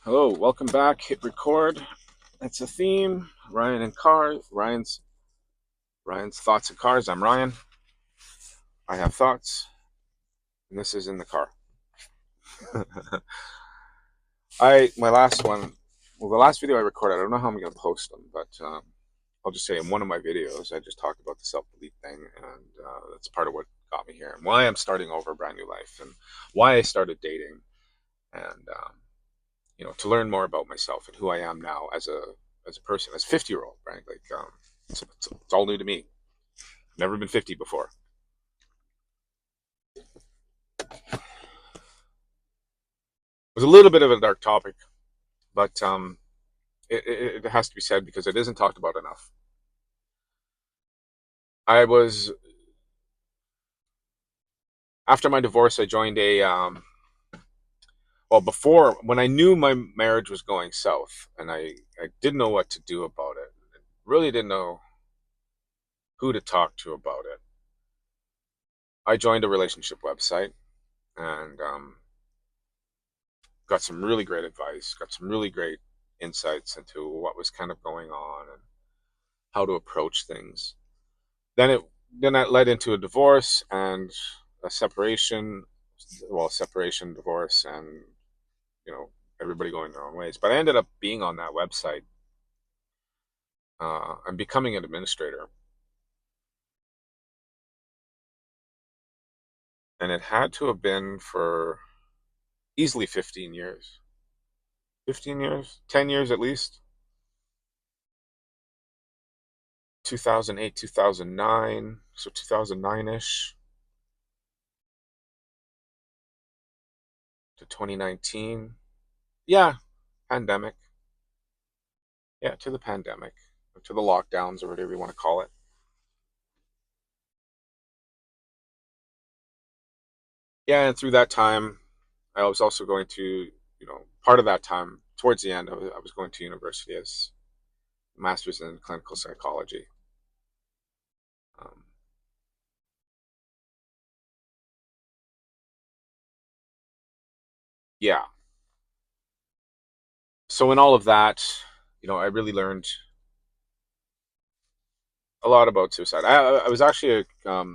Hello, welcome back. Hit record. That's a theme. Ryan and car. Ryan's thoughts and cars. I'm Ryan. I have thoughts, and this is in the car. I my last one. Well, the last video I recorded. I don't know how I'm going to post them, but I'll just say in one of my videos, I just talked about the self belief thing, and that's part of what got me here, and why I'm starting over a brand new life, and why I started dating, and to learn more about myself and who I am now as a person, as a 50-year-old, right? Like, it's all new to me. Never been 50 before. It was a little bit of a dark topic, but it has to be said because it isn't talked about enough. I was After my divorce, I joined a well, before, when I knew my marriage was going south, and I didn't know what to do about it. Really didn't know who to talk to about it. I joined a relationship website and got some really great advice, got some really great insights into what was kind of going on and how to approach things. Then it then that led into a divorce and a separation, well, separation, divorce, and everybody going their own ways. But I ended up being on that website and becoming an administrator, and it had to have been for easily 15 years, 15 years, 10 years at least. 2008, 2009, so 2009ish to 2019. Yeah, pandemic. Yeah, to the pandemic, to the lockdowns, or whatever you want to call it. Yeah, and through that time, I was also going to, part of that time, towards the end, I was going to university as a master's in clinical psychology. Um, yeah. So in all of that, I really learned a lot about suicide. I was actually a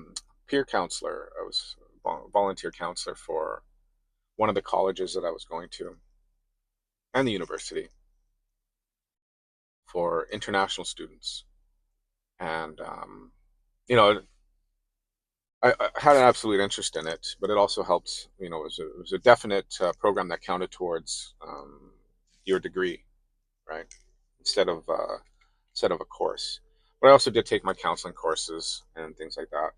peer counselor. I was a volunteer counselor for one of the colleges that I was going to, and the university, for international students. And you know, I had an absolute interest in it, but it also helped. It was a definite program that counted towards your degree, right? Instead of uh, Instead of a course. But I also did take my counseling courses and things like that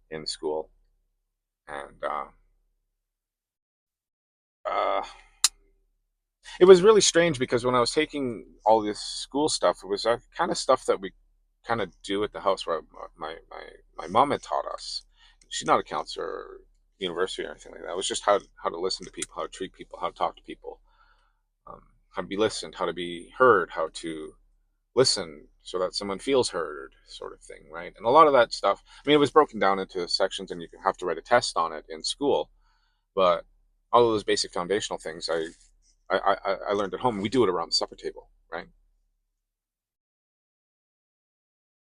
in school, and uh, it was really strange because when I was taking all this school stuff, it was kind of stuff that we kind of do at the house where my mom had taught us. She's not a counselor or university or anything like that. It was just how to listen to people, how to treat people, how to talk to people, how to be listened, how to be heard, how to listen so that someone feels heard, sort of thing, right? And a lot of that stuff. I mean, it was broken down into sections, and you have to write a test on it in school. But all of those basic foundational things, I learned at home. We do it around the supper table, right?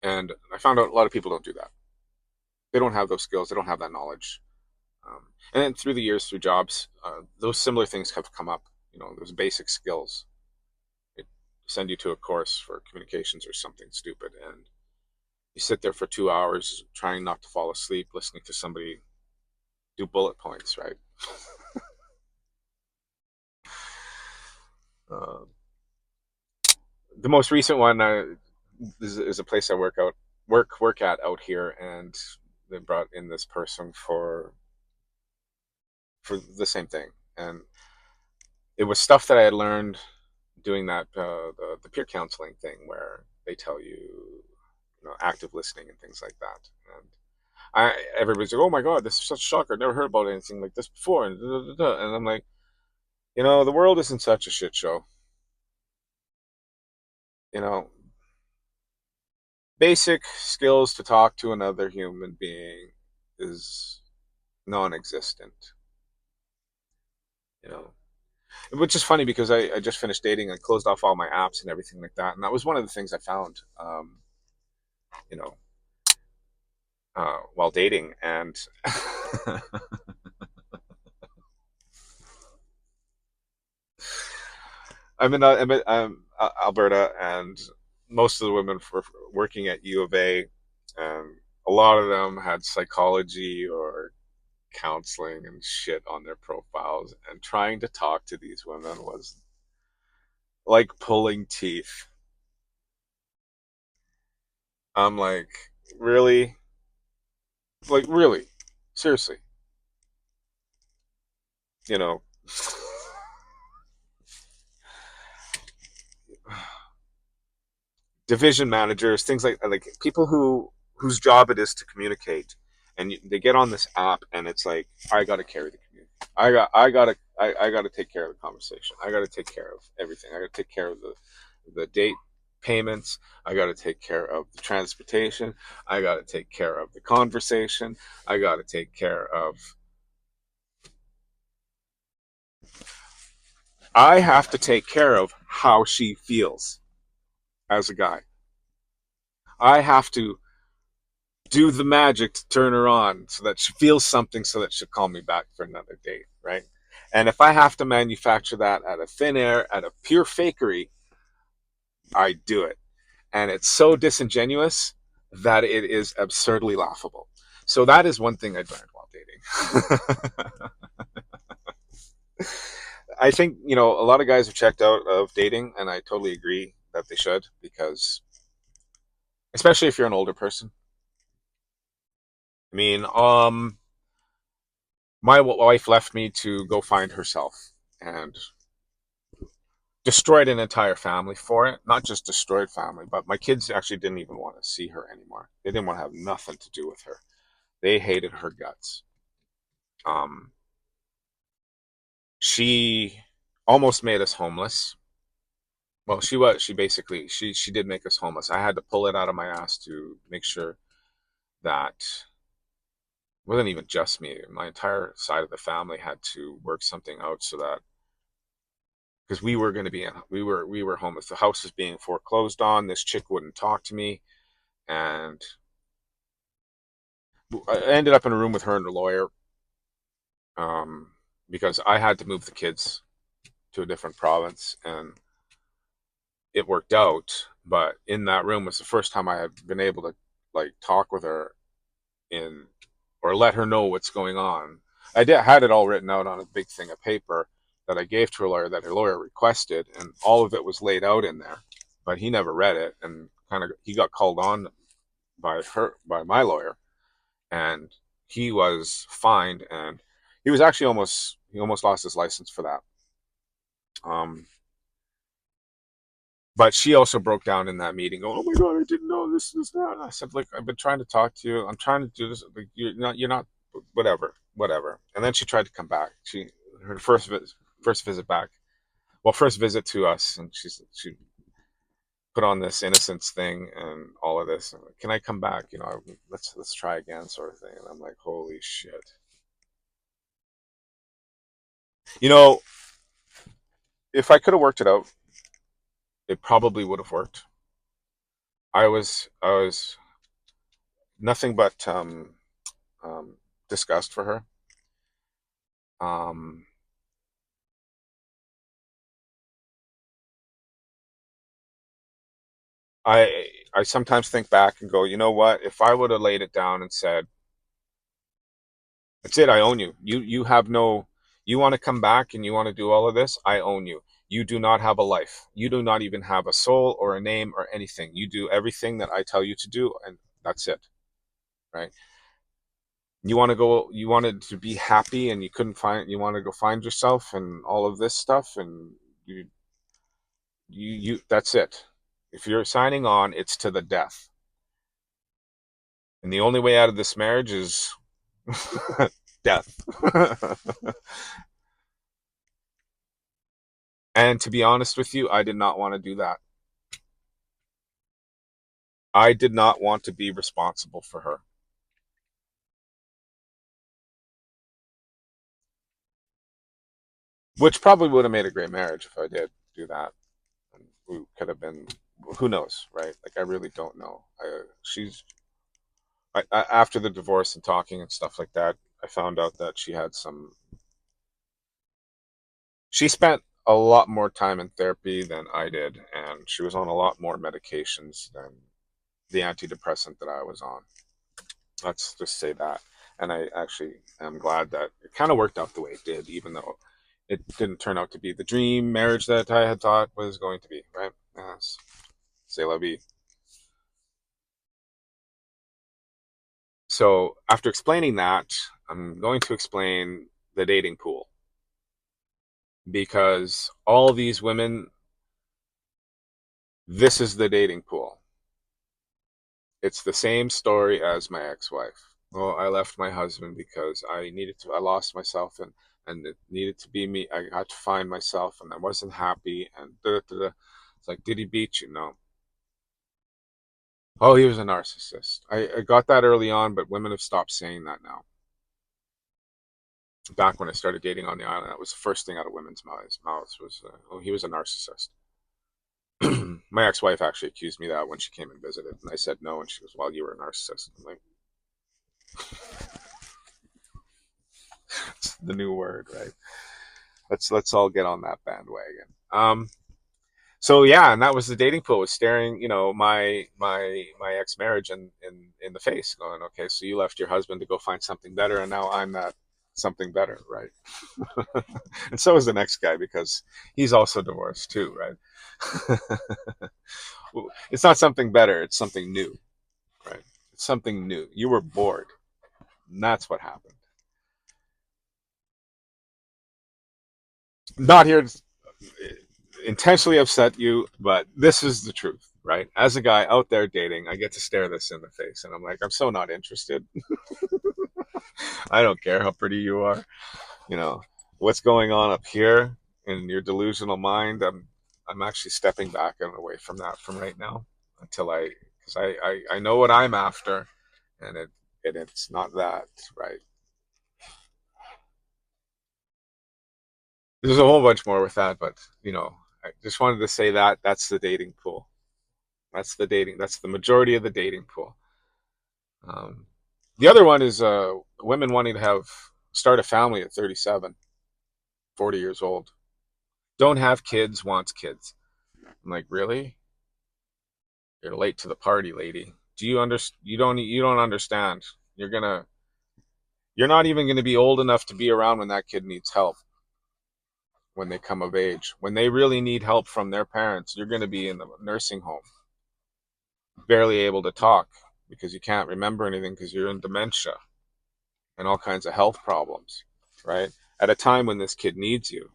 And I found out a lot of people don't do that. They don't have those skills. They don't have that knowledge. And then through the years, through jobs, those similar things have come up. Those basic skills. It send you to a course for communications or something stupid, and you sit there for 2 hours trying not to fall asleep, listening to somebody do bullet points, right? Uh, the most recent one is a place I work at out here, and they brought in this person for the same thing, and it was stuff that I had learned doing that the peer counseling thing where they tell you, active listening and things like that. And everybody's like, "Oh my god, this is such a shocker! I've never heard about anything like this before." And, da, da, da. And I'm like, the world isn't such a shit show. You know, Basic skills to talk to another human being is non-existent. You know, which is funny because I just finished dating. I closed off all my apps and everything like that, and that was one of the things I found, you know, while dating. And I'm in Alberta, and most of the women were working at U of A, and a lot of them had psychology or counseling and shit on their profiles, and trying to talk to these women was like pulling teeth. I'm like, really? Like, really? Seriously? You know, division managers, things like people whose job it is to communicate, and they get on this app, and it's like, I got to carry the community. I got to take care of the conversation. I got to take care of everything. I got to take care of the date payments. I got to take care of the transportation. I got to take care of the conversation. I got to take care of. I have to take care of how she feels as a guy. I have to do the magic to turn her on so that she feels something so that she'll call me back for another date, right? And if I have to manufacture that out of thin air, out of pure fakery, I do it. And it's so disingenuous that it is absurdly laughable. So that is one thing I learned while dating. I think, a lot of guys have checked out of dating, and I totally agree that they should, because especially if you're an older person. I mean, my wife left me to go find herself, and destroyed an entire family for it. Not just destroyed family, but my kids actually didn't even want to see her anymore. They didn't want to have nothing to do with her. They hated her guts. Um, she almost made us homeless. Well, she did make us homeless. I had to pull it out of my ass to make sure that it wasn't even just me. My entire side of the family had to work something out so that, because we were going to be in, we were homeless. The house was being foreclosed on. This chick wouldn't talk to me, and I ended up in a room with her and the lawyer, um, because I had to move the kids to a different province, and it worked out. But in that room was the first time I had been able to like talk with her in, or let her know what's going on. Had it all written out on a big thing of paper that I gave to her lawyer, that her lawyer requested, and all of it was laid out in there. But he never read it, and kind of he got called on by my lawyer, and he was fined, and he almost lost his license for that. Um, but she also broke down in that meeting, going, "Oh my god, I didn't know this, that." And I said, "Look, I've been trying to talk to you. I'm trying to do this. Like, you're not, whatever, whatever." And then she tried to come back. Her first visit back, well, first visit to us, and she put on this innocence thing and all of this. And like, can I come back? Let's try again, sort of thing. And I'm like, holy shit. You know, if I could have worked it out, it probably would have worked. I was nothing but disgust for her. Um, I sometimes think back and go, you know what? If I would have laid it down and said, "That's it, I own you. You have no. You want to come back and you want to do all of this? I own you. You do not have a life. You do not even have a soul or a name or anything. You do everything that I tell you to do, and that's it, right? You wanted to be happy, and you couldn't find. You want to go find yourself and all of this stuff, and you that's it. If you're signing on, it's to the death, and the only way out of this marriage is death." And to be honest with you, I did not want to do that. I did not want to be responsible for her. which probably would have made a great marriage if I did do that. And we could have been, who knows, right? Like I really don't know. After the divorce and talking and stuff like that, I found out that she spent a lot more time in therapy than I did, and she was on a lot more medications than the antidepressant that I was on. Let's just say that. And I actually am glad that it kind of worked out the way it did, even though it didn't turn out to be the dream marriage that I had thought was going to be, right? C'est la vie. So after explaining that, I'm going to explain the dating pool because all these women, this is the dating pool. It's the same story as my ex-wife. Well, I left my husband because I lost myself and it needed to be me. I had to find myself and I wasn't happy and da, da, da. It's like, did he beat you? No. Oh, he was a narcissist. I got that early on, but women have stopped saying that now. Back when I started dating on the island, that was the first thing out of women's mouths was, oh, he was a narcissist. My ex-wife actually accused me of that when she came and visited, and I said no, and she goes, "Well, you were a narcissist." I'm like, it's the new word, right? Let's all get on that bandwagon. So yeah, and that was the dating pool, was staring, my ex marriage in the face, going, okay, so you left your husband to go find something better, and now I'm that something better, right? And so is the next guy because he's also divorced too, right? It's not something better; it's something new, right? It's something new. You were bored, and that's what happened. Not here to intentionally upset you, but this is the truth, right? As a guy out there dating, I get to stare this in the face, and I'm like, I'm so not interested. I don't care how pretty you are. You know what's going on up here in your delusional mind. I'm actually stepping back and away from that from right now until because I know what I'm after, and it's not that, right? There's a whole bunch more with that, but I just wanted to say that that's the dating pool. That's the dating. That's the majority of the dating pool. Um, the other one is women wanting to start a family at 37, 40 years old. Don't have kids, wants kids. I'm like, really? You're late to the party, lady. Do you understand? You don't understand. You're gonna you're not even gonna be old enough to be around when that kid needs help when they come of age. When they really need help from their parents, you're gonna be in the nursing home, barely able to talk because you can't remember anything because you're in dementia and all kinds of health problems, right? At a time when this kid needs you,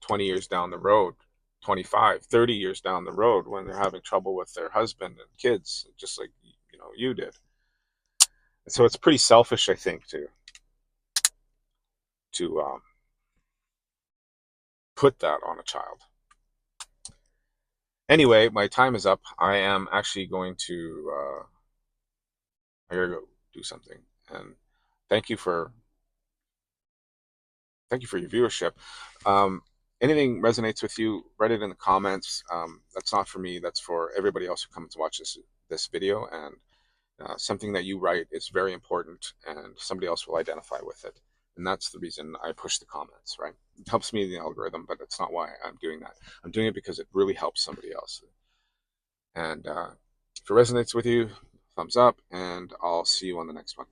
20 years down the road, 25, 30 years down the road when they're having trouble with their husband and kids, just like, you did. And so it's pretty selfish, I think, to put that on a child. Anyway, my time is up. I am actually going to, I gotta go do something. And thank you for thank you for your viewership. Um, Anything resonates with you, write it in the comments. That's not for me. That's for everybody else who comes to watch this video. And something that you write is very important, and somebody else will identify with it. And that's the reason I push the comments. Right? It helps me in the algorithm, but it's not why I'm doing that. I'm doing it because it really helps somebody else. And if it resonates with you, thumbs up, and I'll see you on the next one.